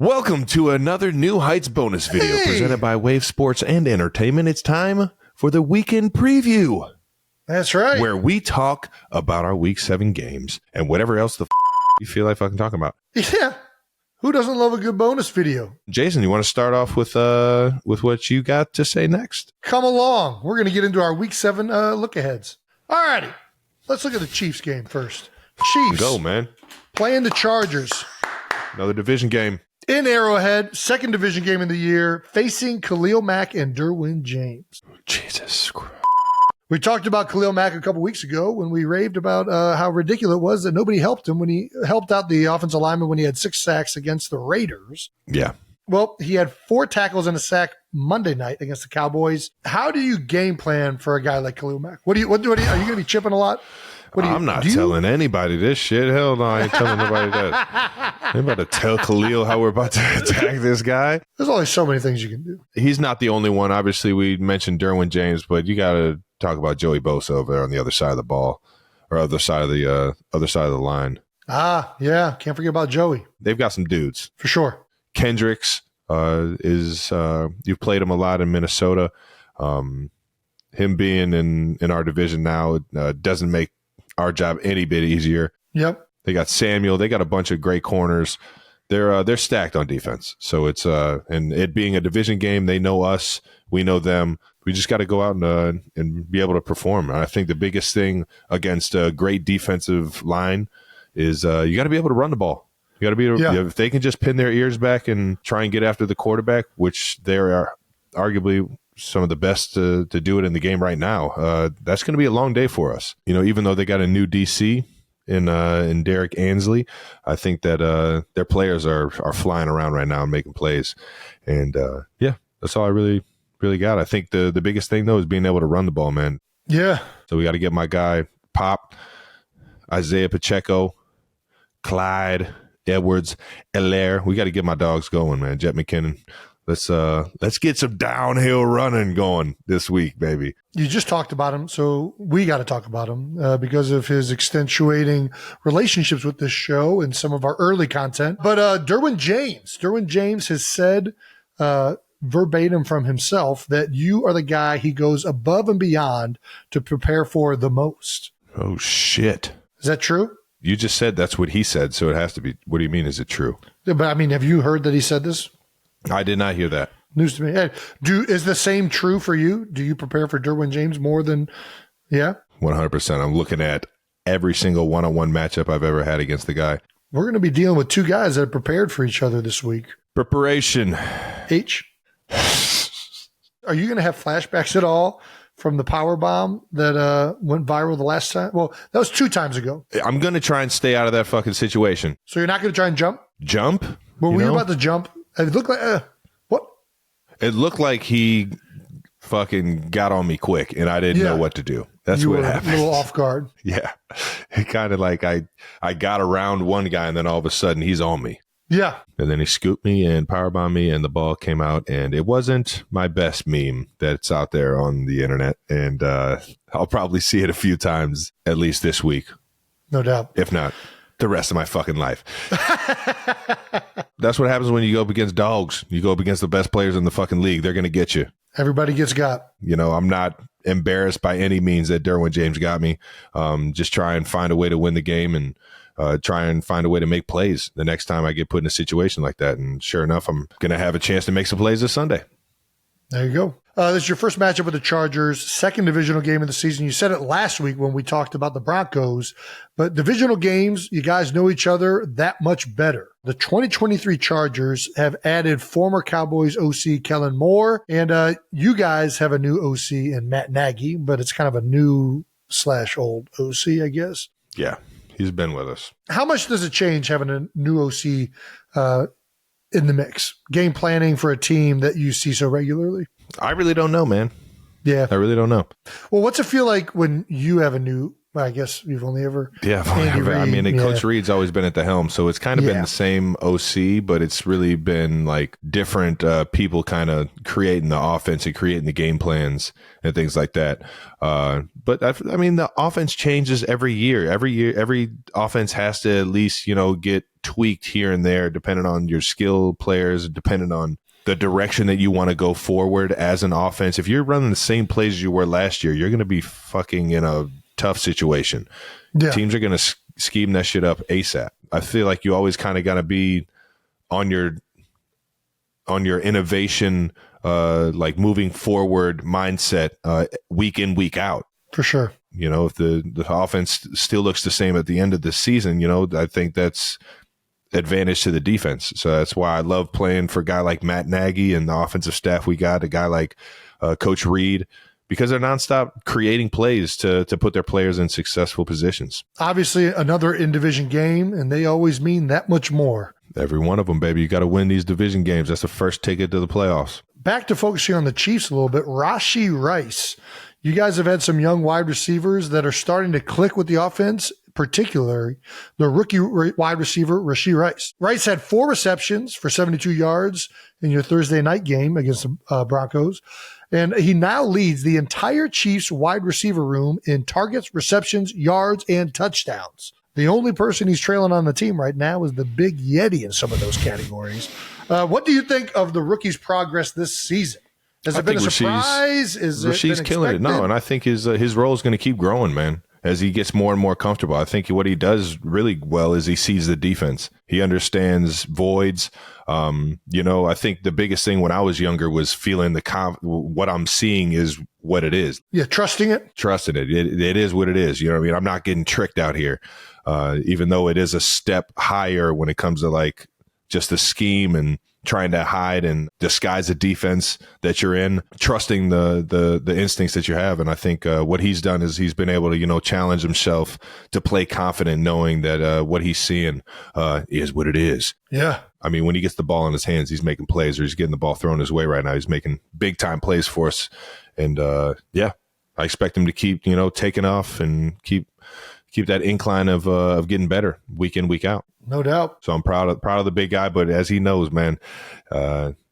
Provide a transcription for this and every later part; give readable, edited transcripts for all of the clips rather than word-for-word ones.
Welcome to another New Heights bonus video presented by Wave Sports and Entertainment. It's time for the weekend preview. That's right. Where we talk about our Week 7 games and whatever else the you feel like fucking talking about. Yeah. Who doesn't love a good bonus video? Jason, you want to start off with what you got to say next? Come along. We're going to get into our Week 7 look-aheads. All righty. Let's look at the Chiefs game first. Chiefs. Go, man. Playing the Chargers. Another division game. In Arrowhead, second division game of the year, facing Khalil Mack and Derwin James. Jesus Christ. We talked about Khalil Mack a couple weeks ago when we raved about how ridiculous it was that nobody helped him when he helped out the offensive lineman when he had 6 sacks against the Raiders. Yeah. Well, he had 4 tackles and a sack Monday night against the Cowboys. How do you game plan for a guy like Khalil Mack? Are you going to be chipping a lot? I'm not telling anybody this shit. Hell no, I ain't telling nobody that. I'm about to tell Khalil how we're about to attack this guy. There's only so many things you can do. He's not the only one. Obviously, we mentioned Derwin James, but you got to talk about Joey Bosa over there on the other side of the ball, or other side of the line. Ah, yeah. Can't forget about Joey. They've got some dudes. For sure. Kendricks you've played him a lot in Minnesota. Him being in our division now doesn't make our job any bit easier. Yep. They got Samuel. They got a bunch of great corners. They're stacked on defense. So it's and it being a division game, they know us, we know them. We just got to go out and be able to perform. And I think the biggest thing against a great defensive line is you got to be able to run the ball. You got to be able, if they can just pin their ears back and try and get after the quarterback, which they are arguably some of the best to do it in the game right now. That's going to be a long day for us. You know, even though they got a new DC in Derek Ansley, I think that their players are flying around right now and making plays. And that's all I really got. I think the biggest thing though is being able to run the ball, man. Yeah. So we got to get my guy Pop, Isaiah Pacheco, Clyde Edwards, Elaire. We got to get my dogs going, man. Jet McKinnon. Let's get some downhill running going this week, baby. You just talked about him, so we got to talk about him because of his accentuating relationships with this show and some of our early content. But Derwin James has said verbatim from himself that you are the guy he goes above and beyond to prepare for the most. Oh, shit. Is that true? You just said that's what he said, so it has to be. What do you mean, is it true? But, I mean, have you heard that he said this? I did not hear that. News to me. Hey, is the same true for you? Do you prepare for Derwin James more than, 100%. I'm looking at every single one-on-one matchup I've ever had against the guy. We're going to be dealing with 2 guys that are prepared for each other this week. Preparation. H. Are you going to have flashbacks at all from the powerbomb that went viral the last time? Well, that was 2 times ago. I'm going to try and stay out of that fucking situation. So you're not going to try and jump? Jump? Well, were you about to jump? It looked like, what? It looked like he fucking got on me quick and I didn't know what to do. That's what happened. A little off guard. Yeah. It kind of like I got around one guy and then all of a sudden he's on me. Yeah. And then he scooped me and powerbombed me and the ball came out and it wasn't my best meme that's out there on the internet. And I'll probably see it a few times, at least this week. No doubt. If not, the rest of my fucking life. That's what happens when you go up against dogs. You go up against the best players in the fucking league. They're going to get you. Everybody gets got. You know, I'm not embarrassed by any means that Derwin James got me. Just try and find a way to win the game and try and find a way to make plays the next time I get put in a situation like that. And sure enough, I'm going to have a chance to make some plays this Sunday. There you go. This is your first matchup with the Chargers, second divisional game of the season. You said it last week when we talked about the Broncos, but divisional games, you guys know each other that much better. The 2023 Chargers have added former Cowboys OC Kellen Moore, and you guys have a new OC in Matt Nagy, but it's kind of a new/old OC, I guess. Yeah, he's been with us. How much does it change having a new OC in the mix? Game planning for a team that you see so regularly? I really don't know, man. Yeah. I really don't know. Well, what's it feel like when you have a new Well, I guess you've only ever. Yeah, Coach Reed's always been at the helm, so it's kind of been the same OC, but it's really been like different people kind of creating the offense and creating the game plans and things like that. But the offense changes every year. Every offense has to at least get tweaked here and there, depending on your skill players, depending on the direction that you want to go forward as an offense. If you're running the same plays as you were last year, you're going to be fucking in a tough situation. Yeah. Teams are going to scheme that shit up ASAP. I feel like you always kind of got to be on your innovation, like moving forward mindset, week in, week out. For sure. If the offense still looks the same at the end of the season, I think that's advantage to the defense. So that's why I love playing for a guy like Matt Nagy and the offensive staff we got, a guy like Coach Reed, because they're nonstop creating plays to put their players in successful positions. Obviously, another in-division game, and they always mean that much more. Every one of them, baby. You got to win these division games. That's the first ticket to the playoffs. Back to focusing on the Chiefs a little bit. Rashee Rice. You guys have had some young wide receivers that are starting to click with the offense, particularly the rookie wide receiver, Rashee Rice. Rice had 4 receptions for 72 yards in your Thursday night game against the Broncos. And he now leads the entire Chiefs wide receiver room in targets, receptions, yards, and touchdowns. The only person he's trailing on the team right now is the Big Yeti in some of those categories. What do you think of the rookie's progress this season? Has it been a surprise? Rashee's killing it. No, and I think his role is going to keep growing, man, as he gets more and more comfortable. I think what he does really well is he sees the defense. He understands voids. I think the biggest thing when I was younger was feeling what I'm seeing is what it is. Yeah, trusting it. Trusting it. It is what it is. You know what I mean? I'm not getting tricked out here, even though it is a step higher when it comes to like just the scheme and trying to hide and disguise the defense that you're in, trusting the instincts that you have. And I think what he's done is he's been able to, challenge himself to play confident, knowing that what he's seeing is what it is. Yeah. I mean, when he gets the ball in his hands, he's making plays, or he's getting the ball thrown his way right now. He's making big time plays for us. And I expect him to keep, taking off and keep that incline of getting better week in, week out. No doubt. So I'm proud of the big guy, but as he knows, man,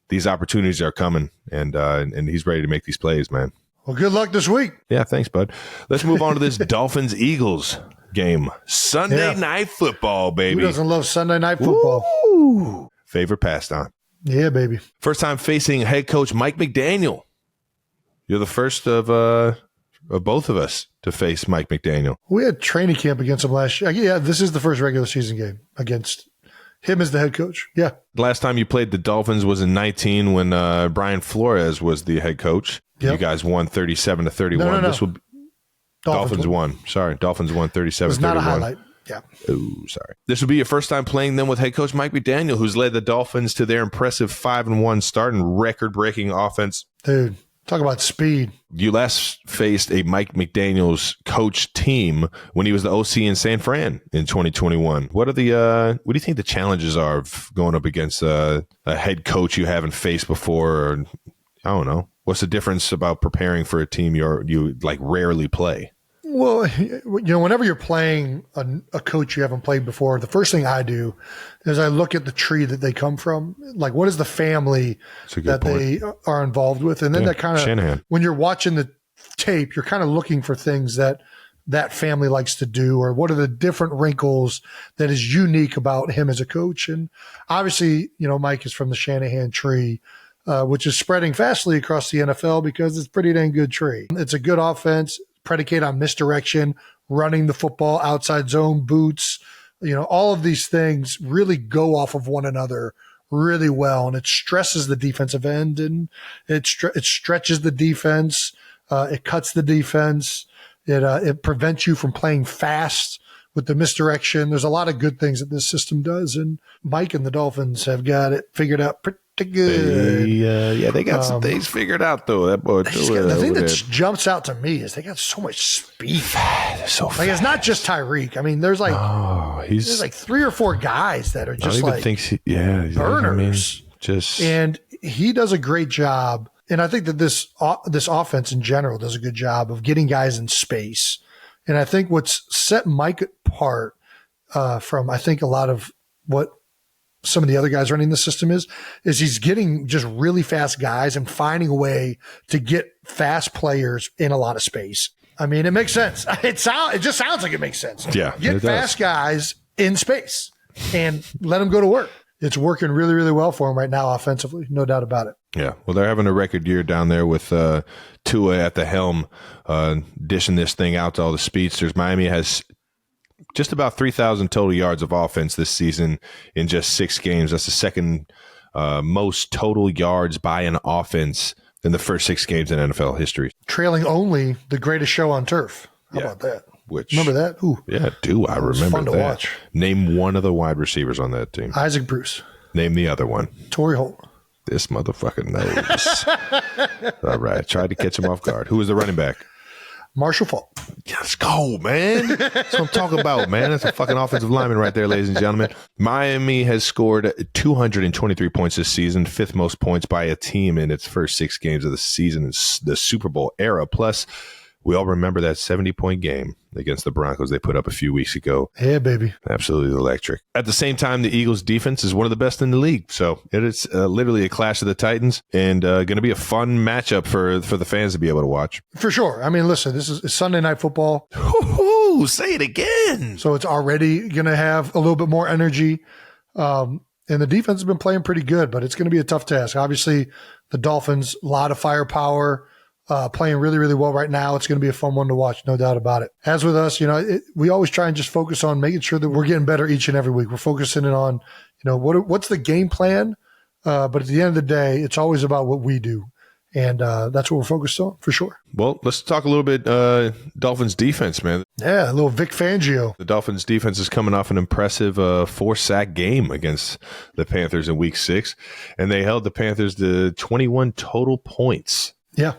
these opportunities are coming, and he's ready to make these plays, man. Well, good luck this week. Yeah, thanks, bud. Let's move on to this Dolphins-Eagles game. Sunday night football, baby. Who doesn't love Sunday night football? Woo! Favorite pastime. Yeah, baby. First time facing head coach Mike McDaniel. You're the first of both of us to face Mike McDaniel. We had training camp against him last year. Yeah, this is the first regular season game against him as the head coach. Yeah. Last time you played the Dolphins was in 19 when Brian Flores was the head coach. Yep. You guys won 37-31. No. This would Dolphins won. Sorry, Dolphins won 37-31. It's not a highlight. Yeah. Oh, sorry. This will be your first time playing them with head coach Mike McDaniel, who's led the Dolphins to their impressive 5-1 start and record-breaking offense. Dude, talk about speed. You last faced a Mike McDaniel's coach team when he was the OC in San Fran in 2021. What do you think the challenges are of going up against a head coach you haven't faced before? Or, I don't know. What's the difference about preparing for a team you like rarely play? Well, whenever you're playing a coach you haven't played before, the first thing I do is I look at the tree that they come from. Like, what is the family that they are involved with? And then that kind of, when you're watching the tape, you're kind of looking for things that family likes to do, or what are the different wrinkles that is unique about him as a coach. And obviously, Mike is from the Shanahan tree, which is spreading fastly across the NFL because it's a pretty dang good tree. It's a good offense, predicated on misdirection, running the football, outside zone, boots, all of these things really go off of one another really well. And it stresses the defensive end, and it stretches the defense. It cuts the defense. It prevents you from playing fast with the misdirection. There's a lot of good things that this system does. And Mike and the Dolphins have got it figured out pretty good. They got some things figured out, though. That boy, the thing that jumps out to me is they got so much speed. They're so fast. Like, it's not just Tyreek. I mean, there's like 3 or 4 guys that are just like burners. And he does a great job. And I think that this offense in general does a good job of getting guys in space And I think what's set Mike apart from, I think, a lot of what some of the other guys running the system is he's getting just really fast guys and finding a way to get fast players in a lot of space. I mean, it makes sense. It just sounds like it makes sense. Yeah, get fast guys in space and let them go to work. It's working really, really well for him right now offensively. No doubt about it. Yeah. Well, they're having a record year down there with Tua at the helm, dishing this thing out to all the speedsters. Miami has just about 3,000 total yards of offense this season in just 6 games. That's the second most total yards by an offense in the first 6 games in NFL history. Trailing only the greatest show on turf. How about that? Remember that? Ooh. Yeah, I remember fun to that. Watch. Name one of the wide receivers on that team. Isaac Bruce. Name the other one. Torrey Holt. This motherfucker knows. All right. Tried to catch him off guard. Who was the running back? Marshall Faulk. Let's go, man. That's what I'm talking about, man. That's a fucking offensive lineman right there, ladies and gentlemen. Miami has scored 223 points this season, 5th most points by a team in its first 6 games of the season in the Super Bowl era. Plus, we all remember that 70-point game against the Broncos they put up a few weeks ago. Yeah, baby. Absolutely electric. At the same time, the Eagles' defense is one of the best in the league. So it is literally a clash of the Titans and going to be a fun matchup for the fans to be able to watch. For sure. I mean, listen, this is Sunday Night Football. Ooh, say it again. So it's already going to have a little bit more energy. And the defense has been playing pretty good, but it's going to be a tough task. Obviously, the Dolphins, a lot of firepower. Playing really, really well right now. It's going to be a fun one to watch, no doubt about it. As with us, we always try and just focus on making sure that we're getting better each and every week. We're focusing in on, what's the game plan? But at the end of the day, it's always about what we do. And that's what we're focused on, for sure. Well, let's talk a little bit Dolphins defense, man. Yeah, a little Vic Fangio. The Dolphins defense is coming off an impressive 4-sack game against the Panthers in Week 6. And they held the Panthers to 21 total points. Yeah.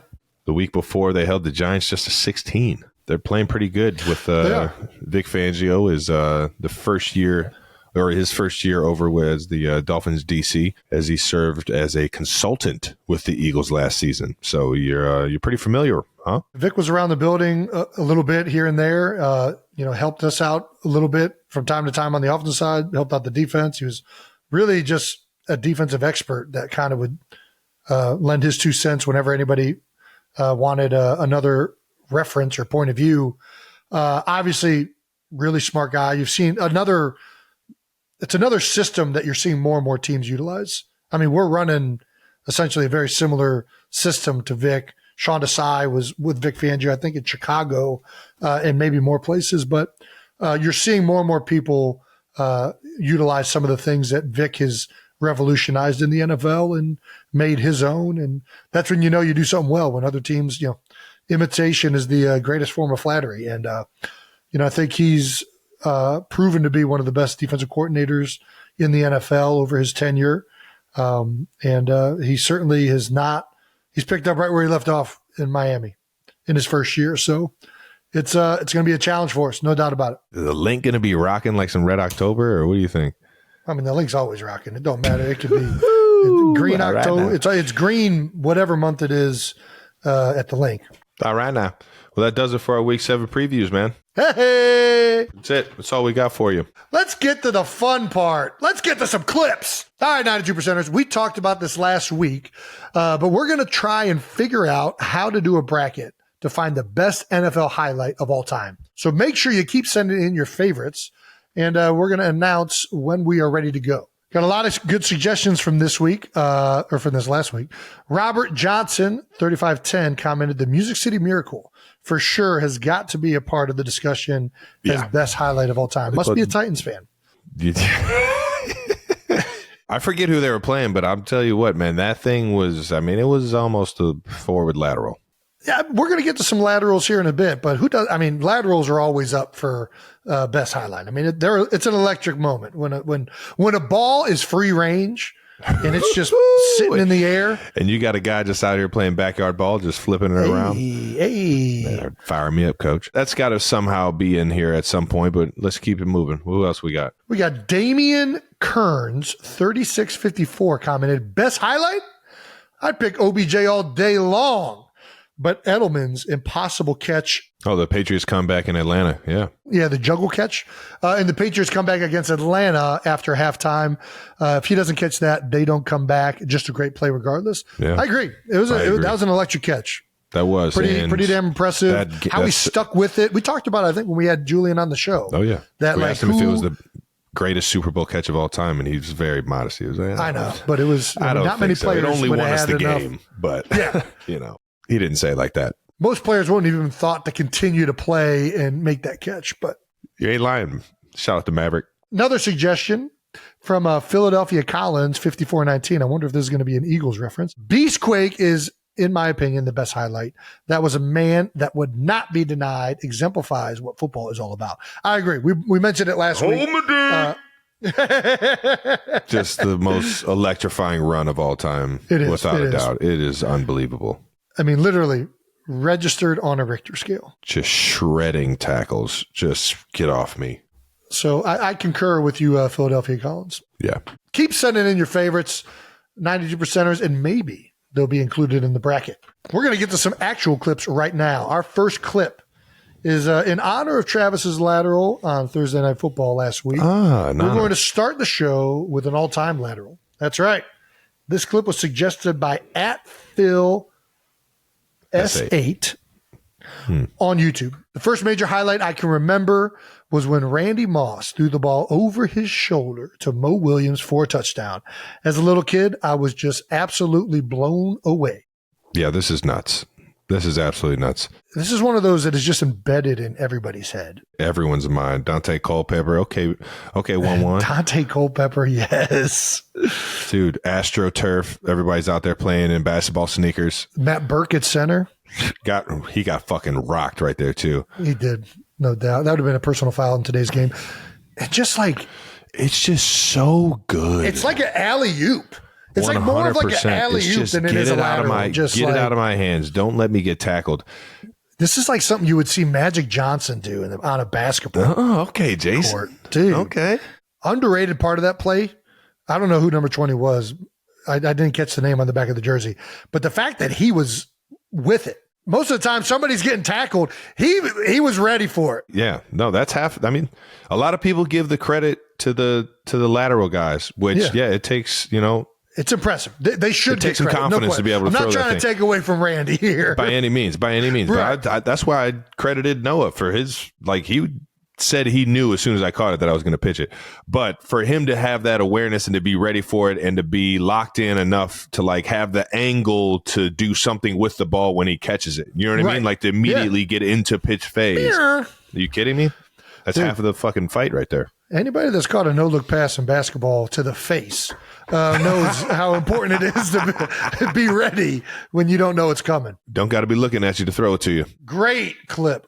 The week before, they held the Giants just to 16. They're playing pretty good with Vic Fangio is the first year, or his first year over with the Dolphins DC, as he served as a consultant with the Eagles last season. So you're pretty familiar, huh? Vic was around the building a little bit here and there. Helped us out a little bit from time to time on the offensive side. Helped out the defense. He was really just a defensive expert that kind of would lend his 2 cents whenever anybody wanted another reference or point of view. Obviously, really smart guy. You've seen it's another system that you're seeing more and more teams utilize. I mean, we're running essentially a very similar system to Vic. Sean Desai was with Vic Fangio, I think in Chicago and maybe more places, but you're seeing more and more people utilize some of the things that Vic has revolutionized in the NFL and made his own. And that's when you do something well, when other teams, imitation is the greatest form of flattery. And, I think he's proven to be one of the best defensive coordinators in the NFL over his tenure. He certainly he's picked up right where he left off in Miami in his first year. So it's going to be a challenge for us. No doubt about it. Is the link going to be rocking like some Red October, or what do you think? I mean, the link's always rocking. It don't matter. It could be green October. Right, it's green whatever month it is at the link. All right now. Well, that does it for our Week 7 previews, man. Hey! That's it. That's all we got for you. Let's get to the fun part. Let's get to some clips. All right, 92%ers. We talked about this last week, but we're going to try and figure out how to do a bracket to find the best NFL highlight of all time. So make sure you keep sending in your favorites. And we're going to announce when we are ready to go. Got a lot of good suggestions from this week, or from this last week. Robert Johnson, 3510, commented, the Music City Miracle for sure has got to be a part of the discussion as best highlight of all time. Must be a Titans fan. I forget who they were playing, but I'll tell you what, man, that thing was, it was almost a forward lateral. Yeah, we're going to get to some laterals here in a bit, but laterals are always up for best highlight. I mean, it's an electric moment when a ball is free range and it's just sitting in the air. And you got a guy just out here playing backyard ball, just flipping it around. Man, fire me up, coach. That's got to somehow be in here at some point, but let's keep it moving. Who else we got? We got Damian Kearns, 3654, commented, best highlight? I'd pick OBJ all day long. but Edelman's impossible catch. Oh, the Patriots come back in Atlanta. Yeah. Yeah, the juggle catch. And the Patriots come back against Atlanta after halftime. If he doesn't catch that, they don't come back. Just a great play regardless. Yeah. I agree. That was an electric catch. That was. Pretty damn impressive. How he stuck with it. We talked about it, I think, when we had Julian on the show. Oh, yeah. That, we asked him if it was the greatest Super Bowl catch of all time, and he was very modest. He was like, I know, but it was not many players. It only would won us have the had enough. game, but Yeah. He didn't say it like that. Most players wouldn't even thought to continue to play and make that catch, but You ain't lying. Shout out to Maverick. another suggestion from Philadelphia Collins, 5419. I wonder if this is going to be an Eagles reference. Beastquake is, in my opinion, the best highlight. That was a man that would not be denied, exemplifies what football is all about. I agree. We mentioned it last week. Just the most electrifying run of all time, without a doubt. It is unbelievable. I mean, literally registered on a Richter scale. Just shredding tackles. Just get off me. So I concur with you, Philadelphia Collins. Yeah. Keep sending in your favorites, 92%ers, and maybe they'll be included in the bracket. We're going to get to some actual clips right now. Our first clip is in honor of Travis's lateral on Thursday Night Football last week. We're going to start the show with an all-time lateral. That's right. This clip was suggested by @Phil S8 on YouTube. The first major highlight I can remember was when Randy Moss threw the ball over his shoulder to Mo Williams for a touchdown. As a little kid, I was just absolutely blown away. Yeah, this is nuts. This is absolutely nuts. This is one of those that is just embedded in everybody's head. Everyone's mind. Dante Culpepper. Okay, 1-1. Dante Culpepper, yes. Dude, AstroTurf. Everybody's out there playing in basketball sneakers. Matt Burke at center. He got fucking rocked right there, too. He did, no doubt. That would have been a personal foul in today's game. And just like... It's just so good. It's like an alley-oop. It's 100%. Like more of like an alley-oop than it is a lateral. Get it out of my hands. Don't let me get tackled. This is like something you would see Magic Johnson do on a basketball okay, Jason. court. Dude. Okay. Underrated part of that play, I don't know who number 20 was. I didn't catch the name on the back of the jersey. But the fact that he was with it. Most of the time somebody's getting tackled, he was ready for it. Yeah. No, that's half. I mean, a lot of people give the credit to the lateral guys, which, it takes, it's impressive. They should take some confidence to be able to throw that thing. I'm not trying to take away from Randy here. By any means. Right. But that's why I credited Noah for his, he said he knew as soon as I caught it that I was going to pitch it. But for him to have that awareness and to be ready for it and to be locked in enough to have the angle to do something with the ball when he catches it. You know what I mean? To immediately get into pitch phase. Are you kidding me? That's half of the fucking fight right there. Anybody that's caught a no-look pass in basketball to the face knows how important it is to be ready when you don't know it's coming. Don't got to be looking at you to throw it to you. Great clip.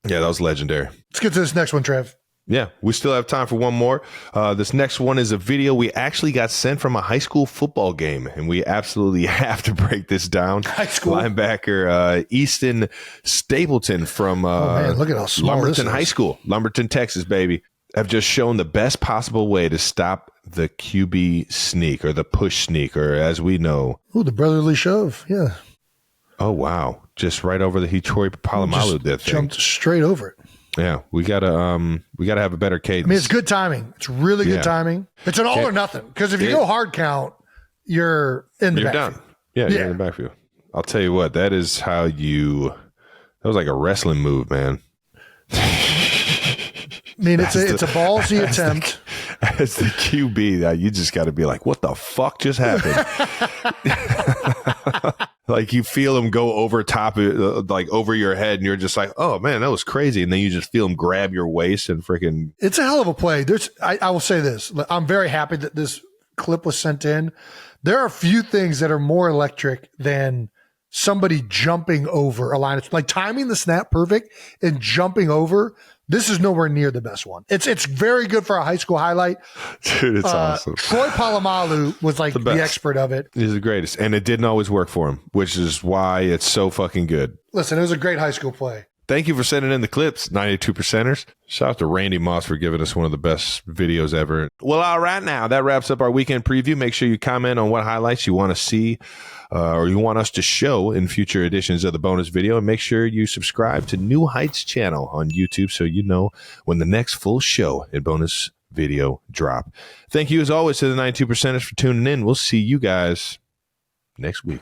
Yeah, that was legendary. Let's get to this next one, Trev. Yeah, we still have time for one more. This next one is a video we actually got sent from a high school football game, and we absolutely have to break this down. High school linebacker Easton Stapleton from look at how small Lumberton High School, Lumberton, Texas, baby, have just shown the best possible way to stop the QB sneak or the push sneak, or as we know. Ooh, the brotherly shove. Yeah. Oh, wow. Just right over the Troy Polamalu did thing. Jumped straight over it. Yeah, we gotta have a better cadence. I mean, it's good timing. It's really good timing. It's an all or nothing, because if you go hard count, you're in the backfield. Done. Yeah, you're in the backfield. I'll tell you what, that is how that was like a wrestling move, man. I mean, it's a ballsy attempt. As the QB, you just got to be like, what the fuck just happened? You feel him go over top, over your head, and you're just like, oh, man, that was crazy. And then you just feel him grab your waist and freaking. It's a hell of a play. I will say this. I'm very happy that this clip was sent in. There are a few things that are more electric than somebody jumping over a line. It's like timing the snap perfect and jumping over. This is nowhere near the best one. It's very good for a high school highlight. Dude, it's awesome. Troy Polamalu was the expert of it. He's the greatest. And it didn't always work for him, which is why it's so fucking good. Listen, it was a great high school play. Thank you for sending in the clips, 92%ers. Shout out to Randy Moss for giving us one of the best videos ever. Well, all right, now that wraps up our weekend preview. Make sure you comment on what highlights you want to see or you want us to show in future editions of the bonus video. And make sure you subscribe to New Heights channel on YouTube so you know when the next full show and bonus video drop. Thank you, as always, to the 92%ers for tuning in. We'll see you guys next week.